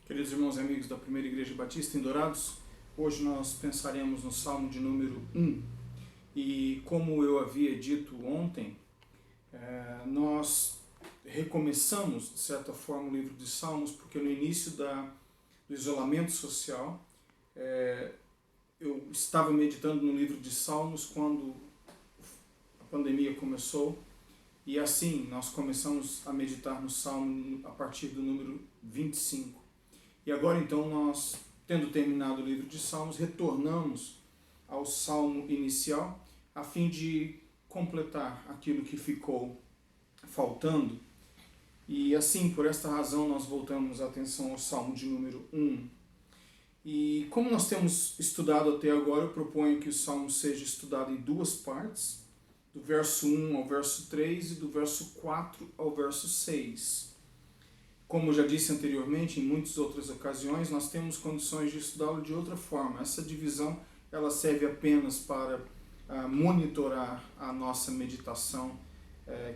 Queridos irmãos e amigos da Primeira Igreja Batista em Dourados, hoje nós pensaremos no Salmo de número 1. E como eu havia dito ontem, nós recomeçamos, de certa forma, o livro de Salmos, porque no início do isolamento social, eu estava meditando no livro de Salmos quando a pandemia começou, e assim nós começamos a meditar no Salmo a partir do número 25. E agora então nós, tendo terminado o livro de Salmos, retornamos ao Salmo inicial, a fim de completar aquilo que ficou faltando. E assim, por esta razão, nós voltamos a atenção ao Salmo de número 1. E como nós temos estudado até agora, eu proponho que o Salmo seja estudado em duas partes, do verso 1 ao verso 3 e do verso 4 ao verso 6. Como eu já disse anteriormente, em muitas outras ocasiões, nós temos condições de estudá-lo de outra forma. Essa divisão ela serve apenas para monitorar a nossa meditação,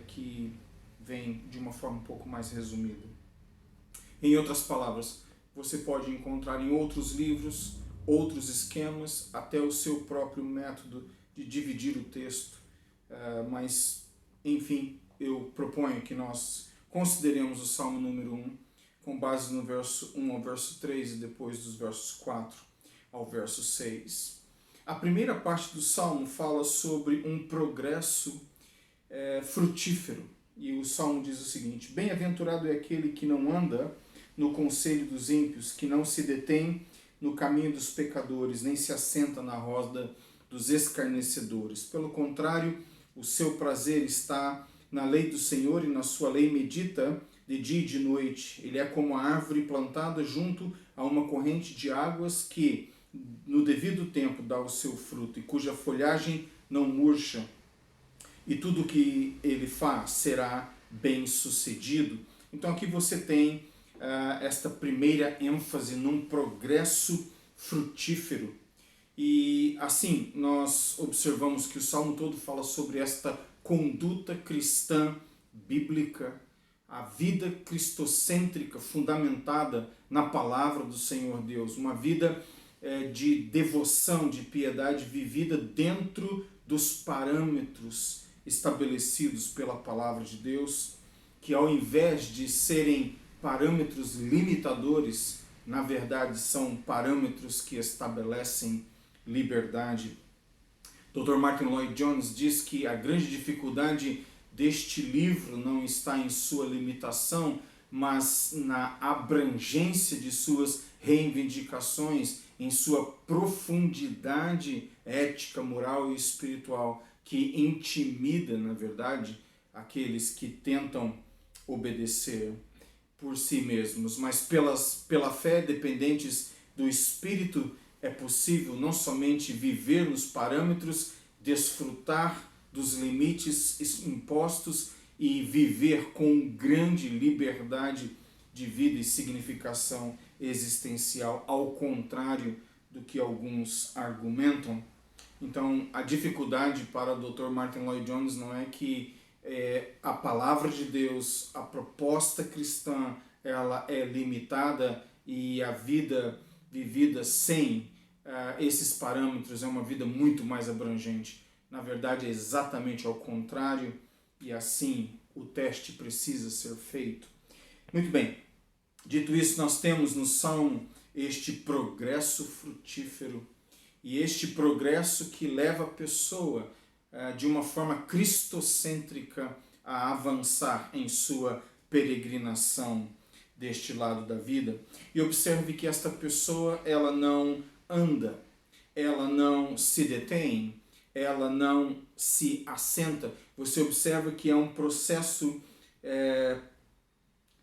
que vem de uma forma um pouco mais resumida. Em outras palavras, você pode encontrar em outros livros, outros esquemas, até o seu próprio método de dividir o texto. Mas, enfim, eu proponho que nós consideremos o Salmo número 1 com base no verso 1 ao verso 3 e depois dos versos 4 ao verso 6. A primeira parte do Salmo fala sobre um progresso frutífero. E o Salmo diz o seguinte: Bem-aventurado é aquele que não anda no conselho dos ímpios, que não se detém no caminho dos pecadores, nem se assenta na roda dos escarnecedores. Pelo contrário, o seu prazer está na lei do Senhor, e na sua lei medita de dia e de noite. Ele é como a árvore plantada junto a uma corrente de águas que, no devido tempo, dá o seu fruto, e cuja folhagem não murcha, e tudo o que ele faz será bem sucedido. Então aqui você tem esta primeira ênfase num progresso frutífero. E assim, nós observamos que o Salmo todo fala sobre esta conduta cristã bíblica, a vida cristocêntrica fundamentada na palavra do Senhor Deus, uma vida de devoção, de piedade vivida dentro dos parâmetros estabelecidos pela palavra de Deus, que ao invés de serem parâmetros limitadores, na verdade são parâmetros que estabelecem liberdade. Dr. Martyn Lloyd-Jones diz que a grande dificuldade deste livro não está em sua limitação, mas na abrangência de suas reivindicações, em sua profundidade ética, moral e espiritual, que intimida, na verdade, aqueles que tentam obedecer por si mesmos. Mas pela fé, dependentes do Espírito, é possível não somente viver nos parâmetros, desfrutar dos limites impostos e viver com grande liberdade de vida e significação existencial, ao contrário do que alguns argumentam. Então, a dificuldade para o Dr. Martyn Lloyd-Jones não é que a palavra de Deus, a proposta cristã, ela é limitada e a vida vivida sem esses parâmetros é uma vida muito mais abrangente. Na verdade, é exatamente ao contrário, e assim o teste precisa ser feito. Muito bem, dito isso, nós temos no Salmo este progresso frutífero, e este progresso que leva a pessoa de uma forma cristocêntrica a avançar em sua peregrinação deste lado da vida. E observe que esta pessoa, ela não anda, ela não se detém, ela não se assenta. Você observa que é um processo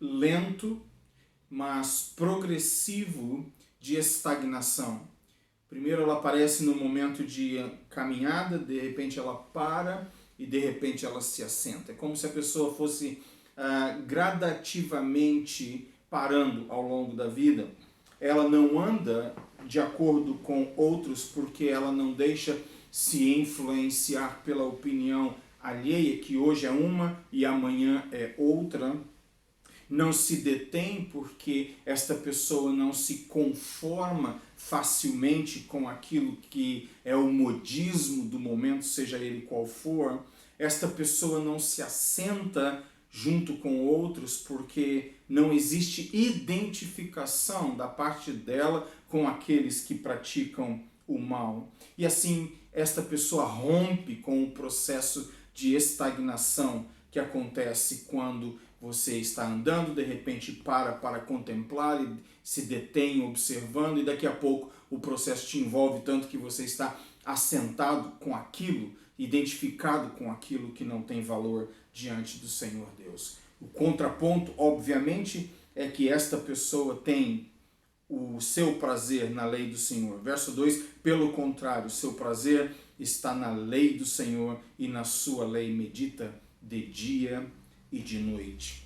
lento, mas progressivo de estagnação. Primeiro ela aparece no momento de caminhada, de repente ela para e de repente ela se assenta. É como se a pessoa fosse gradativamente parando ao longo da vida. Ela não anda de acordo com outros porque ela não deixa se influenciar pela opinião alheia, que hoje é uma e amanhã é outra. não se detém porque esta pessoa não se conforma facilmente com aquilo que é o modismo do momento, seja ele qual for. Esta pessoa não se assenta junto com outros porque não existe identificação da parte dela com aqueles que praticam o mal. E assim, esta pessoa rompe com o processo de estagnação que acontece quando você está andando, de repente para contemplar e se detém observando, e daqui a pouco o processo te envolve tanto que você está assentado com aquilo, identificado com aquilo que não tem valor diante do Senhor Deus. O contraponto, obviamente, é que esta pessoa tem o seu prazer na lei do Senhor. Verso 2, pelo contrário, o seu prazer está na lei do Senhor e na sua lei medita de dia e de noite.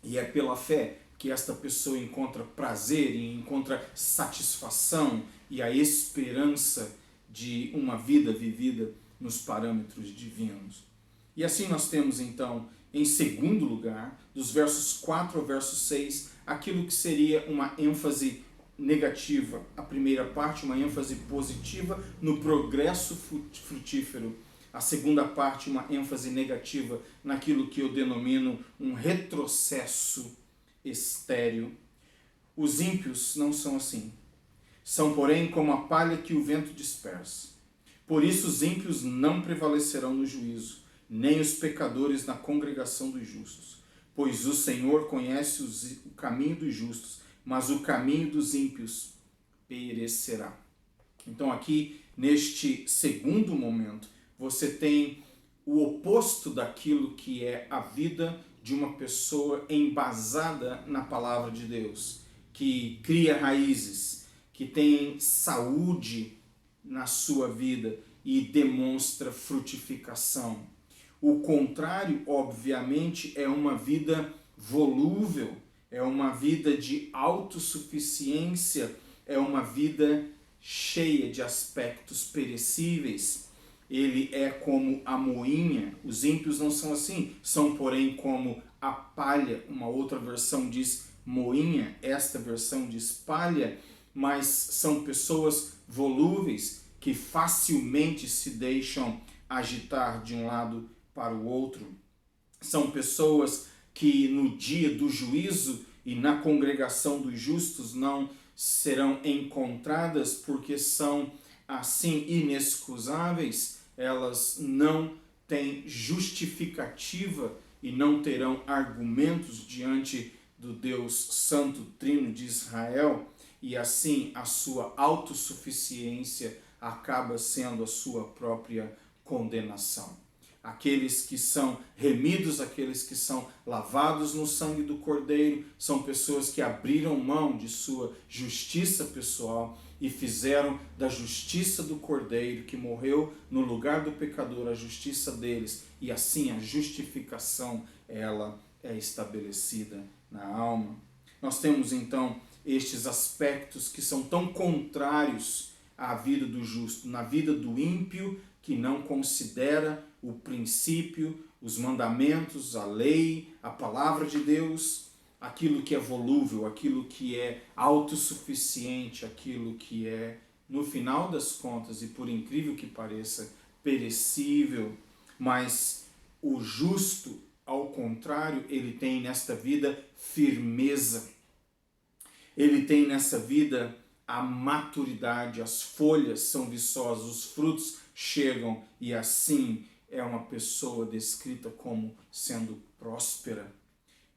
E é pela fé que esta pessoa encontra prazer e encontra satisfação e a esperança de uma vida vivida nos parâmetros divinos. E assim nós temos então, em segundo lugar, dos versos 4 ao verso 6, aquilo que seria uma ênfase negativa. A primeira parte, uma ênfase positiva no progresso frutífero. A segunda parte, uma ênfase negativa naquilo que eu denomino um retrocesso estéril. Os ímpios não são assim. São, porém, como a palha que o vento dispersa. Por isso os ímpios não prevalecerão no juízo, nem os pecadores na congregação dos justos. Pois o Senhor conhece o caminho dos justos, mas o caminho dos ímpios perecerá. Então aqui, neste segundo momento, você tem o oposto daquilo que é a vida de uma pessoa embasada na palavra de Deus, que cria raízes, que tem saúde na sua vida e demonstra frutificação. O contrário, obviamente, é uma vida volúvel, é uma vida de autossuficiência, é uma vida cheia de aspectos perecíveis. Ele é como a moinha. Os ímpios não são assim, são porém como a palha. Uma outra versão diz moinha, esta versão diz palha, mas são pessoas volúveis que facilmente se deixam agitar de um lado para o outro. São pessoas que no dia do juízo e na congregação dos justos não serão encontradas porque são assim inexcusáveis, elas não têm justificativa e não terão argumentos diante do Deus Santo Trino de Israel, e assim a sua autossuficiência acaba sendo a sua própria condenação. Aqueles que são remidos, aqueles que são lavados no sangue do Cordeiro, são pessoas que abriram mão de sua justiça pessoal e fizeram da justiça do Cordeiro, que morreu no lugar do pecador, a justiça deles, e assim a justificação, ela é estabelecida na alma. Nós temos então estes aspectos que são tão contrários à vida do justo. Na vida do ímpio, que não considera o princípio, os mandamentos, a lei, a palavra de Deus, aquilo que é volúvel, aquilo que é autossuficiente, aquilo que é, no final das contas, e por incrível que pareça, perecível. Mas o justo, ao contrário, ele tem nesta vida firmeza. Ele tem nessa vida a maturidade, as folhas são viçosas, os frutos chegam, e assim é uma pessoa descrita como sendo próspera.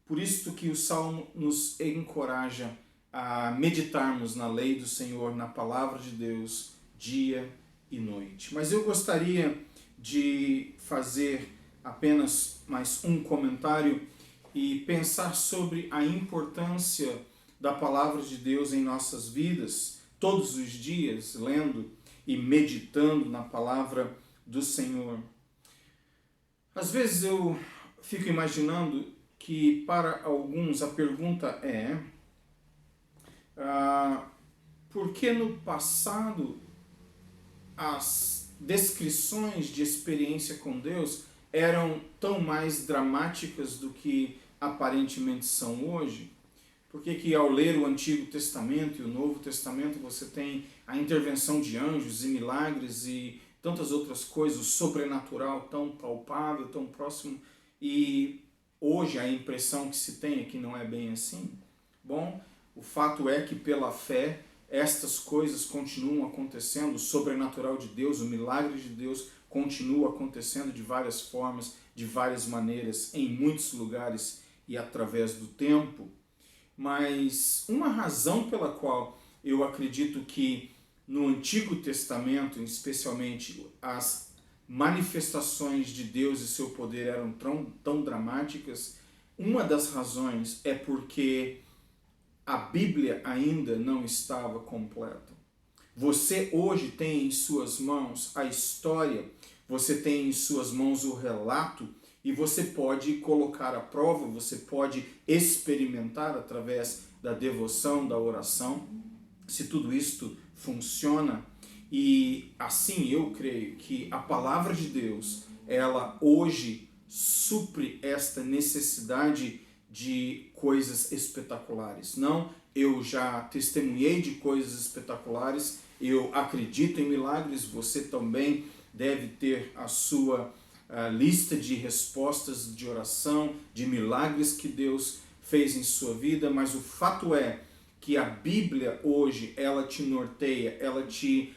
Por isso que o Salmo nos encoraja a meditarmos na lei do Senhor, na palavra de Deus, dia e noite. Mas eu gostaria de fazer apenas mais um comentário e pensar sobre a importância da palavra de Deus em nossas vidas, todos os dias, lendo e meditando na palavra do Senhor. Às vezes eu fico imaginando que para alguns a pergunta é por que no passado as descrições de experiência com Deus eram tão mais dramáticas do que aparentemente são hoje? Por que ao ler o Antigo Testamento e o Novo Testamento você tem a intervenção de anjos e milagres e tantas outras coisas, o sobrenatural tão palpável, tão próximo, e hoje a impressão que se tem é que não é bem assim? Bom, o fato é que pela fé estas coisas continuam acontecendo, o sobrenatural de Deus, o milagre de Deus continua acontecendo de várias formas, de várias maneiras, em muitos lugares e através do tempo. Mas uma razão pela qual eu acredito que no Antigo Testamento, especialmente, as manifestações de Deus e seu poder eram tão dramáticas, uma das razões é porque a Bíblia ainda não estava completa. Você hoje tem em suas mãos a história, você tem em suas mãos o relato, e você pode colocar à prova, você pode experimentar através da devoção, da oração, se tudo isto funciona. E assim eu creio que a palavra de Deus, ela hoje supre esta necessidade de coisas espetaculares. Não, eu já testemunhei de coisas espetaculares, eu acredito em milagres, você também deve ter a sua lista de respostas de oração, de milagres que Deus fez em sua vida, mas o fato é que a Bíblia hoje, ela te norteia, ela te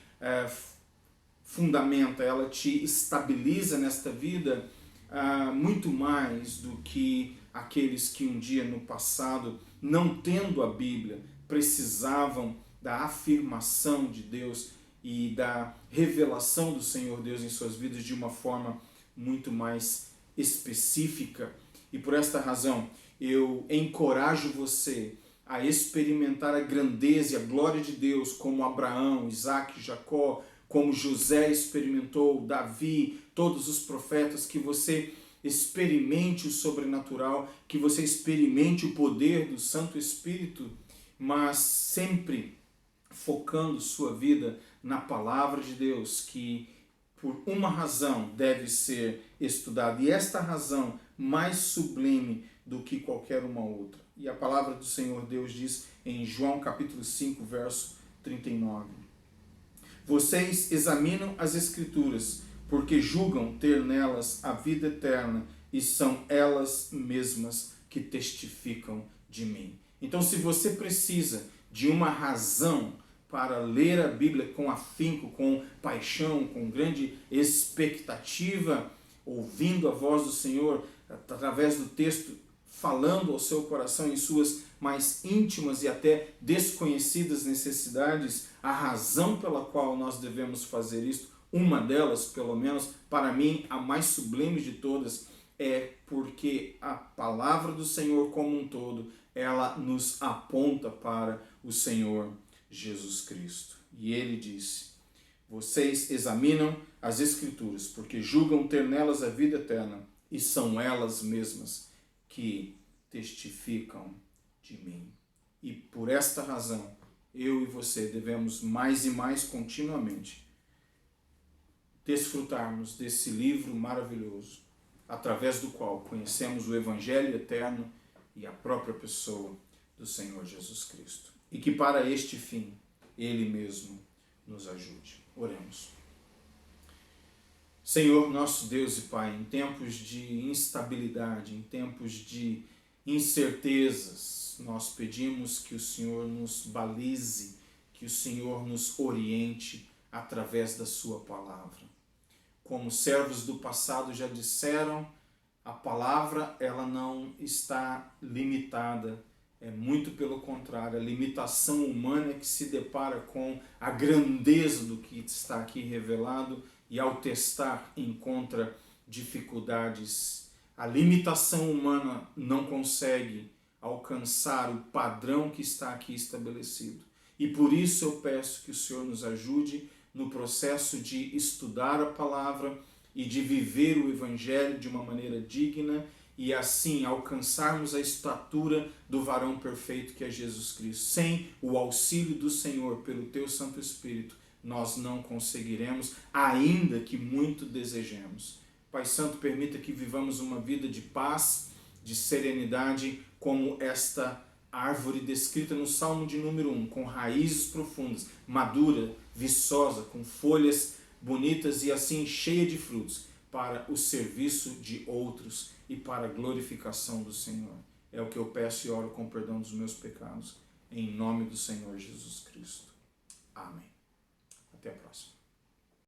fundamenta, ela te estabiliza nesta vida muito mais do que aqueles que um dia no passado, não tendo a Bíblia, precisavam da afirmação de Deus e da revelação do Senhor Deus em suas vidas de uma forma muito mais específica. E por esta razão eu encorajo você a experimentar a grandeza e a glória de Deus como Abraão, Isaac, Jacó, como José experimentou, Davi, todos os profetas, que você experimente o sobrenatural, que você experimente o poder do Santo Espírito, mas sempre focando sua vida na palavra de Deus, que por uma razão deve ser estudada, e esta razão mais sublime do que qualquer uma outra. E a palavra do Senhor Deus diz em João capítulo 5, verso 39. Vocês examinam as Escrituras, porque julgam ter nelas a vida eterna, e são elas mesmas que testificam de mim. Então, se você precisa de uma razão para ler a Bíblia com afinco, com paixão, com grande expectativa, ouvindo a voz do Senhor através do texto, falando ao seu coração em suas mais íntimas e até desconhecidas necessidades, a razão pela qual nós devemos fazer isto, uma delas, pelo menos, para mim, a mais sublime de todas, é porque a palavra do Senhor como um todo, ela nos aponta para o Senhor Jesus Cristo. E ele disse: vocês examinam as Escrituras, porque julgam ter nelas a vida eterna, e são elas mesmas que testificam de mim. E por esta razão, eu e você devemos mais e mais continuamente desfrutarmos desse livro maravilhoso, através do qual conhecemos o Evangelho eterno e a própria pessoa do Senhor Jesus Cristo. E que para este fim, Ele mesmo nos ajude. Oremos. Senhor, nosso Deus e Pai, em tempos de instabilidade, em tempos de incertezas, nós pedimos que o Senhor nos balize, que o Senhor nos oriente através da sua palavra. Como servos do passado já disseram, a palavra ela não está limitada, é muito pelo contrário, a limitação humana é que se depara com a grandeza do que está aqui revelado e ao testar encontra dificuldades. A limitação humana não consegue alcançar o padrão que está aqui estabelecido. E por isso eu peço que o Senhor nos ajude no processo de estudar a palavra e de viver o Evangelho de uma maneira digna e assim alcançarmos a estatura do varão perfeito que é Jesus Cristo. Sem o auxílio do Senhor pelo Teu Santo Espírito, nós não conseguiremos, ainda que muito desejemos. Pai Santo, permita que vivamos uma vida de paz, de serenidade como esta árvore descrita no Salmo de número 1, com raízes profundas, madura, viçosa, com folhas bonitas e assim cheia de frutos, para o serviço de outros e para a glorificação do Senhor. É o que eu peço e oro com perdão dos meus pecados, em nome do Senhor Jesus Cristo. Amém. Até a próxima.